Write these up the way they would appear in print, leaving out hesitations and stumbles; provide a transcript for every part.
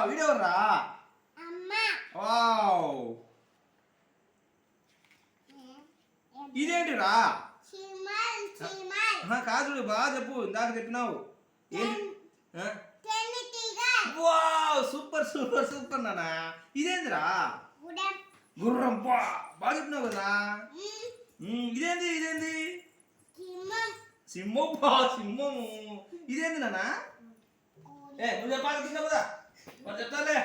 వీడెవర్రా? Wow, ఇదేంటిరా? కాదు, బాగా చెప్పు. ఇందాక చెప్పినావు. వావ్, సూపర్ సూపర్ సూపర్ నాన్న. ఇదేంటిరా? గుర్రం. బాగా చెప్పినావు కదా. ఇదేంది ఇదేంది? సింహం. సింహము. ఇదేంది నాన్న? నువ్వు చెప్పాలి తిన్నావు కదా, మరి చెప్తాలే.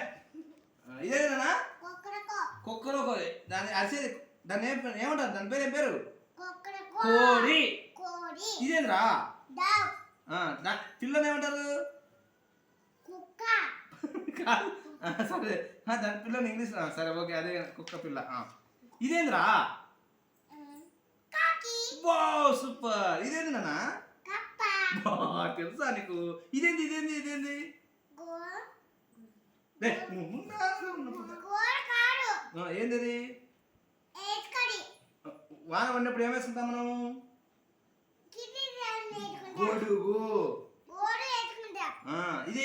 ఇదేంది నాన్న? కుక్కరొక. దాన్ని అరిసేది, దాన్ని ఏమంటారు? దాని పేరు ఏం పేరు? కోడి. ఇదేంద్రా? పిల్లని ఏమంటారు? సరే, దాని పిల్లని ఇంగ్లీష్. సరే ఓకే, అదే కుక్క పిల్ల. ఇదేంద్రా? Wow, super. ఇదేంది నాన్న? తెలుసా నీకు? ఇదేంది ఇదేంది ఇదేంది? ఏంది? వాన పడినప్పుడు ఏం వేసుకుంటాం మనము? గొడుగు.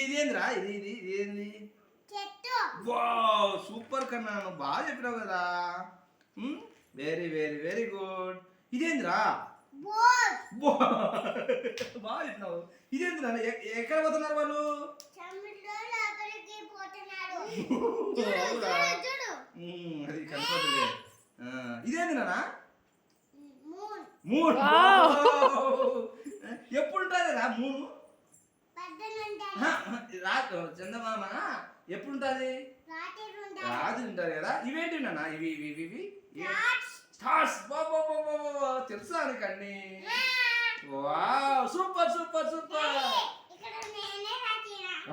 ఇదేంద్రా? ఇదేంది? వావ్, సూపర్ కన్నా, నువ్వు బాగా చెప్పినావు కదా. Very very very good. ఇదేంద్రా? బాగా చెప్పినావు. ఇదేంద్రా? ఎక్కడ పోతున్నారు వాళ్ళు? అది కనపడుతుంది. ఇదేంది నాన్న? మూన్. ఎప్పుడు ఉంటుంది కదా మూను? చందమామ ఎప్పుడు ఉంటుంది? రాత్రి ఉంటుంది కదా. ఇవేంటి నాన్న? ఇవి ఇవి ఇవి ఇవి స్టార్స్. తెలుసా నీకు అన్ని? Wow, super super super.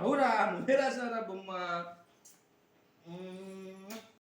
అవురా, నువ్వే రాసినారా బొమ్మ?